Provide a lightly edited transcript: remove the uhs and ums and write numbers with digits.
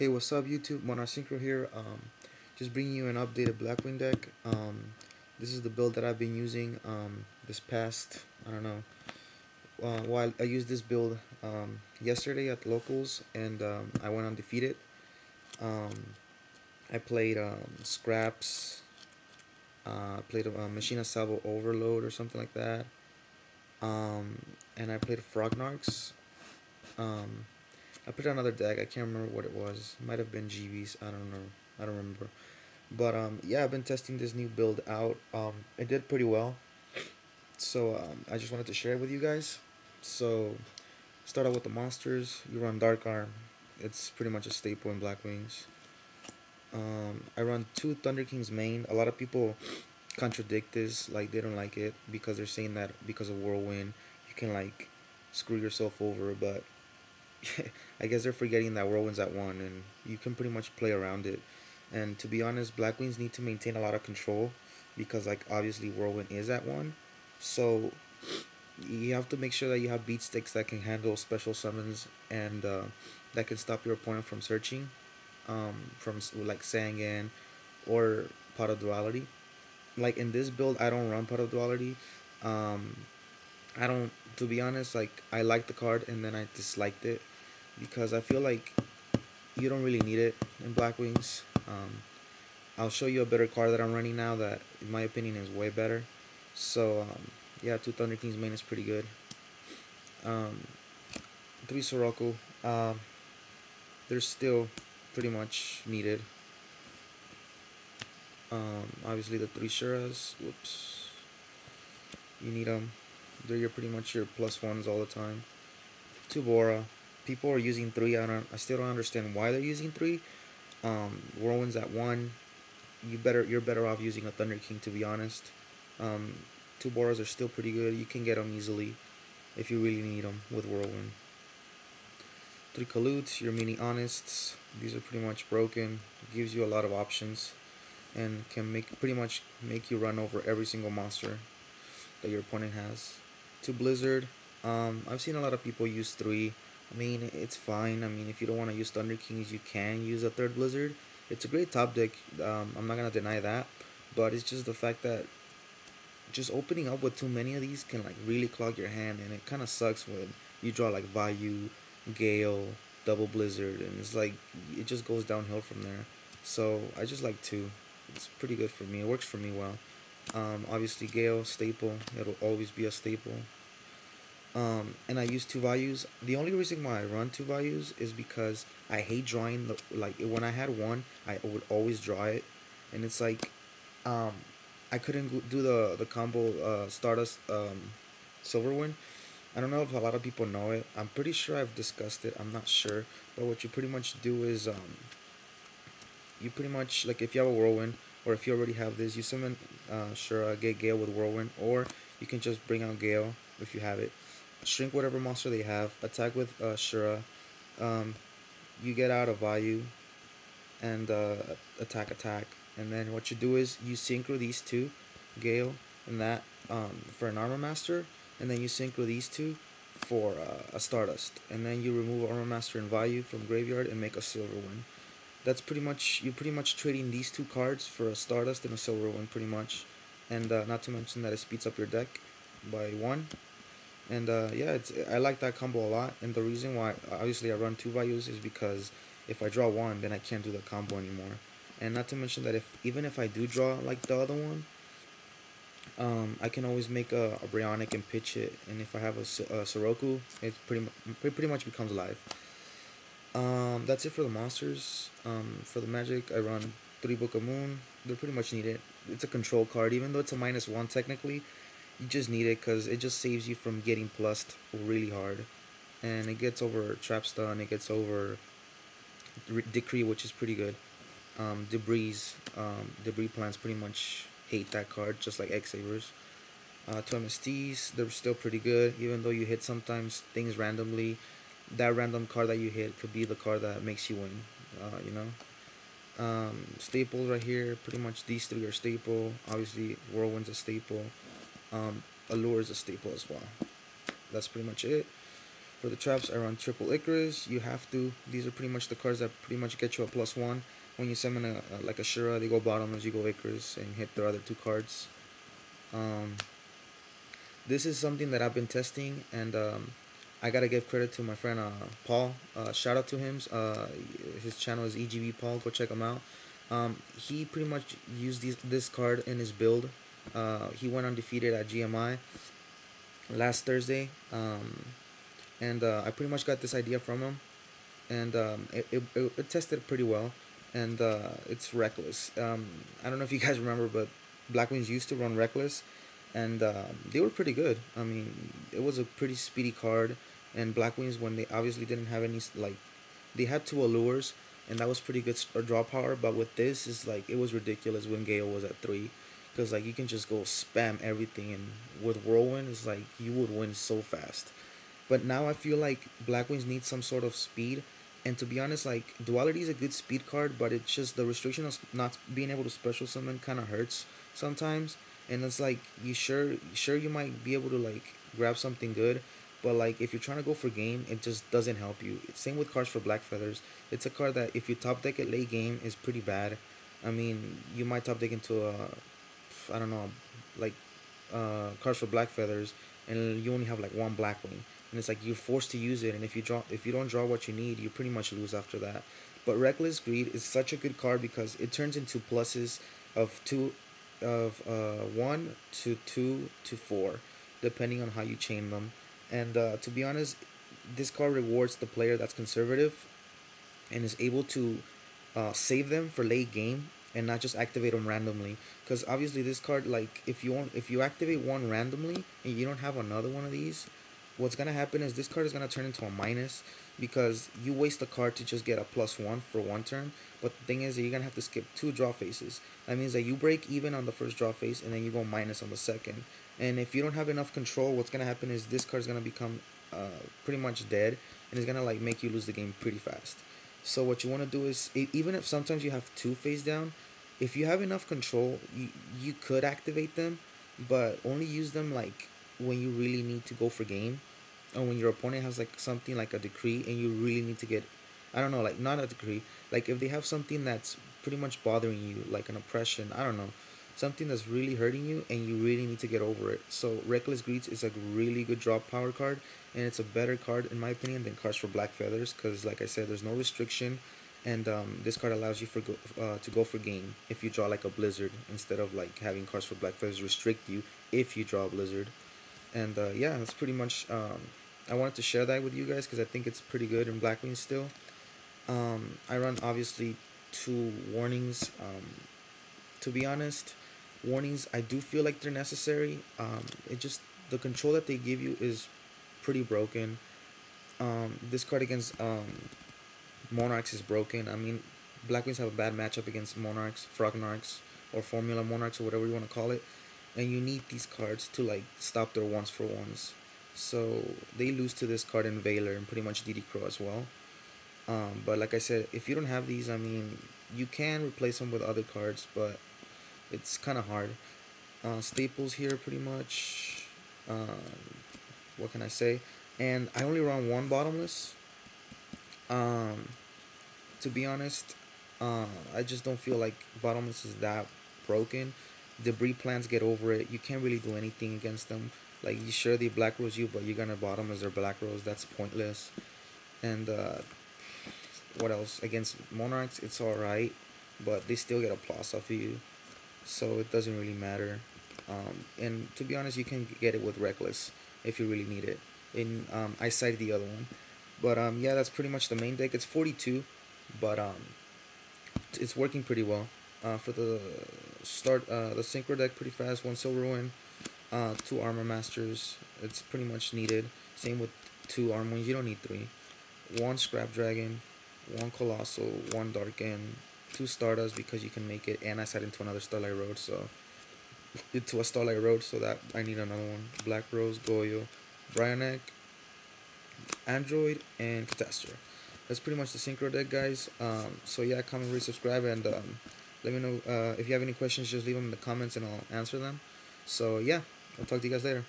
Hey, what's up, YouTube? Monasynchro here. Just bringing you an updated blackwing deck. This is the build that I've been using this past, I don't know. Well, I used this build yesterday at locals, and I went undefeated. Um, I played Scraps, played Machina Salvo Overload or something like that, and I played Frognarks. Um, I put another deck. I can't remember what it was. It might have been GB's. I don't know. I don't remember. But yeah, I've been testing this new build out. It did pretty well. So I just wanted to share it with you guys. So start out with the monsters. You run Dark Arm. It's pretty much a staple in Black Wings. I run two Thunder Kings main. A lot of people contradict this, like they don't like it because they're saying that because of Whirlwind you can like screw yourself over, but I guess they're forgetting that Whirlwind's at 1 and you can pretty much play around it. And to be honest, Blackwings need to maintain a lot of control because like obviously Whirlwind is at 1. So you have to make sure that you have beat sticks that can handle special summons and that can stop your opponent from searching from like Sangan or Pot of Duality. Like in this build, I don't run Pot of Duality. Um, I don't, to be honest, like I liked the card and then I disliked it because I feel like you don't really need it in Black Wings. I'll show you a better card that I'm running now that, in my opinion, is way better. So, yeah, two Thunder Kings main is pretty good. Um, three Soroku, they're still pretty much needed. Obviously, the three Shuras, whoops, you need them. They're your pretty much your plus ones all the time. Two Bora, people are using three. I still don't understand why they're using three. Whirlwind's at 1. You're better off using a Thunder King, to be honest. Um, two Boras are still pretty good. You can get them easily if you really need them with Whirlwind. Three Kalutes, your mini Honest. These are pretty much broken. It gives you a lot of options and can pretty much make you run over every single monster that your opponent has. Two Blizzard. I've seen a lot of people use three. I mean, it's fine. I mean, if you don't want to use Thunder Kings, you can use a third Blizzard. It's a great top deck. I'm not gonna deny that, but it's just the fact that just opening up with too many of these can like really clog your hand, and it kind of sucks when you draw like Vayu, Gale, Double Blizzard, and it's like it just goes downhill from there. So I just like two. It's pretty good for me. It works for me well. Obviously Gale staple. It'll always be a staple. And I use two values. The only reason why I run two values is because I hate drawing the like when I had one, I would always draw it, and it's like, um, I couldn't do the combo Stardust Silverwind. I don't know if a lot of people know it. I'm pretty sure I've discussed it. I'm not sure, but what you pretty much do is you pretty much like if you have a Whirlwind or if you already have this, you summon Shura, get Gale with Whirlwind, or you can just bring out Gale if you have it. Shrink whatever monster they have. Attack with Shura. Um, you get out a value and attack. And then what you do is you synchro these two, Gale and that, for an Armor Master, and then you synchro these two for a Stardust, and then you remove Armor Master and value from graveyard and make a silver one. That's pretty much you're pretty much trading these two cards for a Stardust and a silver one, pretty much, and not to mention that it speeds up your deck by 1. And yeah, I like that combo a lot. And the reason why obviously I run two values is because if I draw one, then I can't do the combo anymore. And not to mention that if even if I do draw like the other one, I can always make a Brionic and pitch it. And if I have a Soroku, it pretty much becomes live. That's it for the monsters. For the magic, I run 3 Book of Moon. They're pretty much needed. It's a control card, even though it's a -1 technically. You just need it because it just saves you from getting plussed really hard, and it gets over Trap Stun. It gets over Decree, which is pretty good. Debris plants pretty much hate that card, just like X Sabers. Two MSTs, they're still pretty good, even though you hit sometimes things randomly. That random card that you hit could be the card that makes you win. You know. Staples right here, pretty much these three are staple. Obviously, Whirlwind's a staple. Allure is a staple as well. That's pretty much it. For the traps, I run triple Icarus. You have to. These are pretty much the cards that pretty much get you a +1. When you summon like a Shura, they go bottom as you go Icarus and hit their other 2 cards. Um, this is something that I've been testing, and I gotta give credit to my friend Paul. Shout out to him. His channel is EGB Paul. Go check him out. He pretty much used this card in his build. He went undefeated at GMI last Thursday, and I pretty much got this idea from him, and it tested pretty well, and it's Reckless. I don't know if you guys remember, but Blackwings used to run Reckless, and they were pretty good. I mean, it was a pretty speedy card, and Blackwings, when they obviously didn't have any, like, they had 2 allures, and that was pretty good draw power. But with this, is like it was ridiculous when Gale was at 3, because like you can just go spam everything, and with Whirlwind, it's like you would win so fast. But now I feel like Blackwings need some sort of speed. And to be honest, like, Duality is a good speed card, but it's just the restriction of not being able to special summon kind of hurts sometimes. And it's like, sure you might be able to like grab something good, but like if you're trying to go for game, it just doesn't help you. Same with cards for Black Feathers. It's a card that if you top deck it late game is pretty bad. I mean, you might top deck into a, I don't know, like cards for Black Feathers, and you only have like 1 blackwing, and it's like you're forced to use it. And if you don't draw what you need, you pretty much lose after that. But Reckless Greed is such a good card because it turns into pluses of 1 to 2 to 4, depending on how you chain them. And to be honest, this card rewards the player that's conservative and is able to save them for late game and not just activate them randomly. Because obviously this card, like, if you activate one randomly and you don't have another one of these, what's gonna happen is this card is gonna turn into a minus, because you waste a card to just get a +1 for 1 turn. But the thing is that you're gonna have to skip 2 draw phases. That means that you break even on the first draw phase and then you go minus on the second. And if you don't have enough control, what's gonna happen is this card is gonna become pretty much dead, and it's gonna like make you lose the game pretty fast. So what you want to do is, even if sometimes you have 2 face down, if you have enough control, you could activate them, but only use them like when you really need to go for game, or when your opponent has like something like a decree and you really need to get, I don't know, like not a decree, like if they have something that's pretty much bothering you, like an oppression, I don't know, something that's really hurting you and you really need to get over it. So Reckless Greeds is a really good drop power card, and it's a better card in my opinion than cards for Black Feathers, because like I said, there's no restriction, and this card allows you to go for game if you draw like a Blizzard, instead of like having cards for Black Feathers restrict you if you draw a Blizzard. And yeah, that's pretty much, I wanted to share that with you guys because I think it's pretty good in Blackwing still. I run obviously 2 warnings. To be honest, warnings, I do feel like they're necessary. It just, the control that they give you is pretty broken. This card against Monarchs is broken. I mean, Blackwings have a bad matchup against Monarchs, Frognarchs, or Formula Monarchs, or whatever you want to call it. And you need these cards to like stop their 1s-for-1s. So they lose to this card in Valor and pretty much DD Crow as well. But like I said, if you don't have these, I mean, you can replace them with other cards, but it's kind of hard. Staples here pretty much. What can I say? And I only run 1 bottomless. To be honest, I just don't feel like bottomless is that broken. Debris plants get over it. You can't really do anything against them. Like, you sure they black rose you, but you're gonna bottom as their black rose. That's pointless. And what else? Against Monarchs, it's alright, but they still get a plus off of you, so it doesn't really matter. And to be honest, you can get it with Reckless if you really need it. And I cited the other one, but yeah, that's pretty much the main deck. It's 42, but it's working pretty well. For the start, the Synchro deck pretty fast. 1 Silver Win, 2 Armor Masters. It's pretty much needed. Same with 2 Armor Wings. You don't need 3. 1 Scrap Dragon, 1 Colossal, 1 Darken, 2 Stardust because you can make it, and I set into another Starlight Road, so into a Starlight Road, so that I need another one. Black Rose, Goyo, Brionek, Android, and Catastrophe. That's pretty much the Synchro deck, guys. So yeah, comment, rate, subscribe, and let me know if you have any questions. Just leave them in the comments and I'll answer them. So yeah, I'll talk to you guys later.